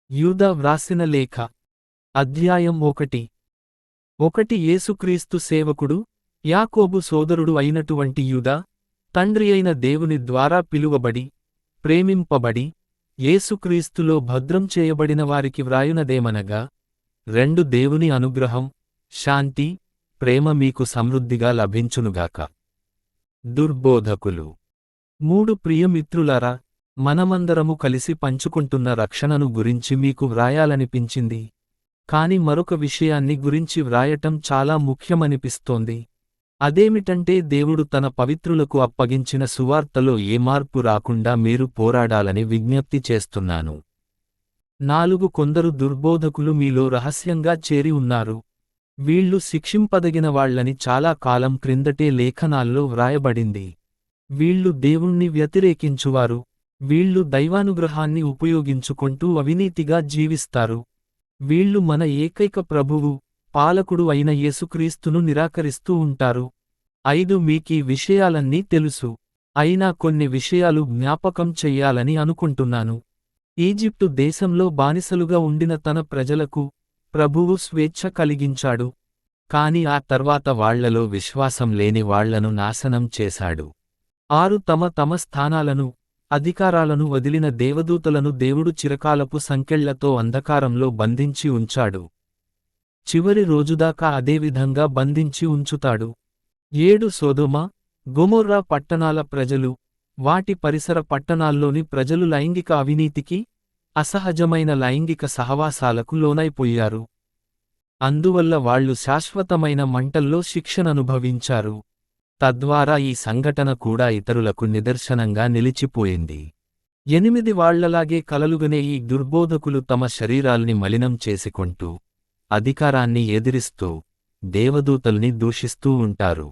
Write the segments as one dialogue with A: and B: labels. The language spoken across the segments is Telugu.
A: యూదా వ్రాసిన లేఖ అధ్యాయం 1 యేసుక్రీస్తు సేవకుడు, యాకోబు సోదరుడు అయినటువంటి యూదా, తండ్రి అయిన దేవుని ద్వారా పిలువబడి, ప్రేమింపబడి, యేసుక్రీస్తులో భద్రం చేయబడిన వారికి వ్రాయునదేమనగా, దేవుని అనుగ్రహం, శాంతి, ప్రేమ మీకు సమృద్ధిగా లభించునుగాక. దుర్బోధకులు ప్రియమిత్రులారా, మనమందరము కలిసి పంచుకుంటున్న రక్షణను గురించి మీకు వ్రాయాలనిపించింది. కాని మరొక విషయాన్ని గురించి వ్రాయటం చాలా ముఖ్యమనిపిస్తోంది. అదేమిటంటే దేవుడు తన పవిత్రులకు అప్పగించిన సువార్తలో ఏ మార్పు రాకుండా మీరు పోరాడాలని విజ్ఞప్తి చేస్తున్నాను. కొందరు దుర్బోధకులు మీలో రహస్యంగా చేరి ఉన్నారు. వీళ్ళు శిక్షింపదగిన వాళ్లని చాలా కాలం క్రిందటే లేఖనాల్లో వ్రాయబడింది. వీళ్ళు దేవుణ్ణి వ్యతిరేకించువారు. వీళ్ళు దైవానుగ్రహాన్ని ఉపయోగించుకుంటూ అవినీతిగా జీవిస్తారు. వీళ్ళు మన ఏకైక ప్రభువు, పాలకుడు అయిన యేసుక్రీస్తును నిరాకరిస్తూ ఉంటారు. మీకీ విషయాలన్నీ తెలుసు. అయినా కొన్ని విషయాలు జ్ఞాపకం చెయ్యాలని అనుకుంటున్నాను. ఈజిప్టు దేశంలో బానిసలుగా ఉండిన తన ప్రజలకు ప్రభువు స్వేచ్ఛ కలిగించాడు. కాని ఆ తర్వాత వాళ్లలో విశ్వాసం లేని వాళ్లను నాశనం చేశాడు. తమ స్థానాలను, అధికారాలను వదిలిన దేవదూతలను దేవుడు చిరకాలపు సంకెళ్లతో అంధకారంలో బంధించి ఉంచాడు. చివరి రోజుదాకా అదేవిధంగా బంధించి ఉంచుతాడు. సొదొమ, గొమొర్రా పట్టణాల ప్రజలు, వాటి పరిసర పట్టణాల్లోని ప్రజలు లైంగిక అవినీతికి, అసహజమైన లైంగిక సహవాసాలకు లోనైపోయారు. అందువల్ల వాళ్లు శాశ్వతమైన మంటల్లో శిక్షననుభవించారు. తద్వారా ఈ సంఘటన కూడా ఇతరులకు నిదర్శనంగా నిలిచిపోయింది. 8 వాళ్లలాగే కలలుగనే ఈ దుర్బోధకులు తమ శరీరాల్ని మలినం చేసుకుంటూ, అధికారాన్ని ఎదిరిస్తూ, దేవదూతల్ని దూషిస్తూ ఉంటారు.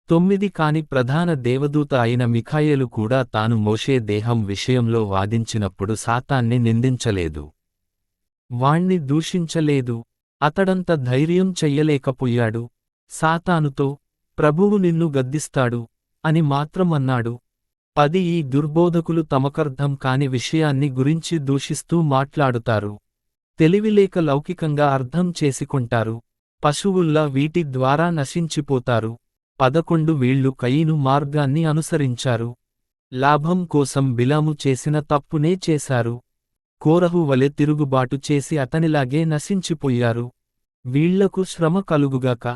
A: 9 కాని ప్రధాన దేవదూత అయిన మిఖాయేలు కూడా తాను మోషే దేహం విషయంలో వాదించినప్పుడు సాతాన్ని నిందించలేదు. వాణ్ణి దూషించలేదు. అతడంత ధైర్యం చెయ్యలేకపోయాడు. సాతానుతో, ప్రభువు నిన్ను గద్దిస్తాడు అని మాత్రం అన్నాడు. ఈ దుర్బోధకులు తమకర్థం కాని విషయాన్ని గురించి దూషిస్తూ మాట్లాడుతారు. తెలివిలేక లౌకికంగా అర్థం చేసుకుంటారు. పశువుల్లా వీటి ద్వారా నశించిపోతారు. 11 వీళ్ళు కయీను మార్గాన్ని అనుసరించారు. లాభం కోసం బిలాము చేసిన తప్పునే చేశారు. కోరహు వలె తిరుగుబాటు చేసి అతనిలాగే నశించిపోయారు. వీళ్లకు శ్రమ కలుగుగాక.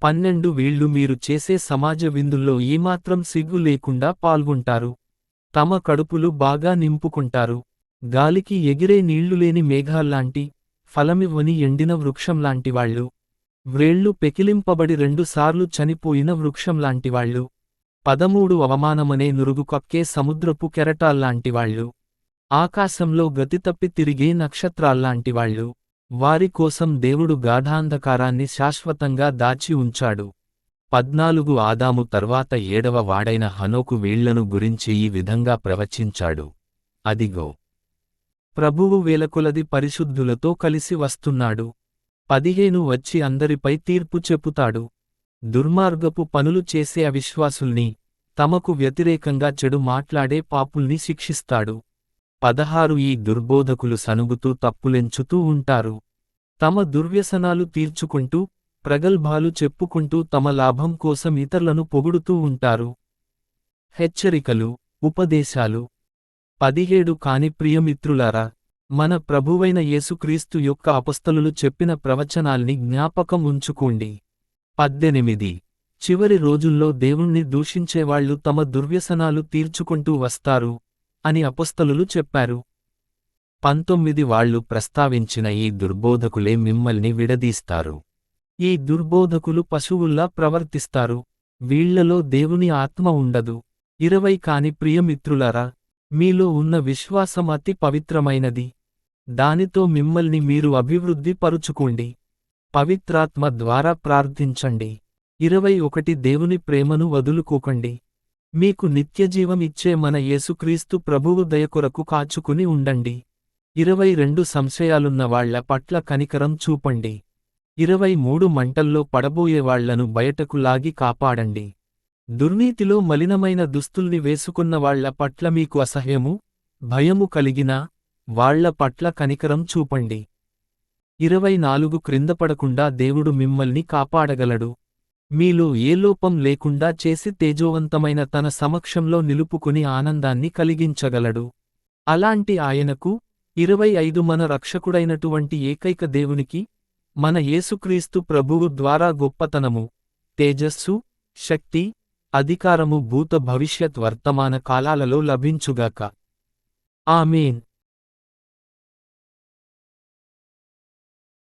A: 12 వీళ్ళు మీరు చేసే సమాజ విందుల్లో ఏమాత్రం సిగ్గు లేకుండా పాల్గొంటారు. తమ కడుపులు బాగా నింపుకుంటారు. గాలికి ఎగిరే నీళ్లులేని మేఘాల్లాంటి, ఫలమివ్వని ఎండిన వృక్షంలాంటివాళ్లు. వ్రేళ్లు పెకిలింపబడి 2 సార్లు చనిపోయిన వృక్షంలాంటివాళ్లు. 13 అవమానమనే నురుగు కక్కే సముద్రపు కెరటాల్లాంటివాళ్లు. ఆకాశంలో గతితప్పి తిరిగే నక్షత్రాల్లాంటివాళ్లు. వారి కోసం దేవుడు గాఢాంధకారాన్ని శాశ్వతంగా దాచి ఉంచాడు. 14 ఆదాము తర్వాత 7వ వాడైన హనోకు వీళ్లను గురించి ఈ విధంగా ప్రవచించాడు. అదిగో, ప్రభువు వేలకొలది పరిశుద్ధులతో కలిసి వస్తున్నాడు. 15 వచ్చి అందరిపై తీర్పు చెప్పుతాడు. దుర్మార్గపు పనులు చేసే అవిశ్వాసుల్ని, తమకు వ్యతిరేకంగా చెడు మాట్లాడే పాపుల్ని శిక్షిస్తాడు. 16 ఈ దుర్బోధకులు సనుగుతూ తప్పులెంచుతూ ఉంటారు. తమ దుర్వ్యసనాలు తీర్చుకుంటూ, ప్రగల్భాలు చెప్పుకుంటూ తమ లాభం కోసం ఇతరులను పొగుడుతూ ఉంటారు. హెచ్చరికలు, ఉపదేశాలు. 17 కాని ప్రియమిత్రులారా, మన ప్రభువైన యేసుక్రీస్తు యొక్క అపొస్తలులు చెప్పిన ప్రవచనాల్ని జ్ఞాపకం ఉంచుకోండి. 18 చివరి రోజుల్లో దేవుణ్ణి దూషించేవాళ్లు తమ దుర్వ్యసనాలు తీర్చుకుంటూ వస్తారు అని అపొస్తలులు చెప్పారు. 19 వాళ్లు ప్రస్తావించిన ఈ దుర్బోధకులే మిమ్మల్ని విడదీస్తారు. ఈ దుర్బోధకులు పశువుల్లా ప్రవర్తిస్తారు. వీళ్లలో దేవుని ఆత్మ ఉండదు. 20 కాని ప్రియమిత్రులారా, మీలో ఉన్న విశ్వాసం అతి పవిత్రమైనది. దానితో మిమ్మల్ని మీరు అభివృద్ధి పరుచుకోండి. పవిత్రాత్మ ద్వారా ప్రార్థించండి. 21 దేవుని ప్రేమను వదులుకోకండి. మీకు నిత్యజీవం ఇచ్చే మన యేసుక్రీస్తు ప్రభువు దయకొరకు కాచుకుని ఉండండి. 22 సంశయాలున్న వాళ్ల పట్ల కనికరం చూపండి. 23 మంటల్లో పడబోయేవాళ్లను బయటకు లాగి కాపాడండి. దుర్నీతిలో మలినమైన దుస్తుల్ని వేసుకున్న వాళ్ల పట్ల మీకు అసహ్యము, భయము కలిగినా, వాళ్ళ పట్ల కనికరం చూపండి. 24 క్రిందపడకుండా దేవుడు మిమ్మల్ని కాపాడగలడు. మీలో ఏ లోపం లేకుండా చేసి తేజోవంతమైన తన సమక్షంలో నిలుపుకుని ఆనందాన్ని కలిగించగలడు. అలాంటి ఆయనకు 25 మన రక్షకుడైనటువంటి ఏకైక దేవునికి, మన యేసుక్రీస్తు ప్రభువు ద్వారా గొప్పతనము, తేజస్సు, శక్తి, అధికారము భూత భవిష్యత్ వర్తమాన కాలాలలో లభించుగాక. ఆమేన్.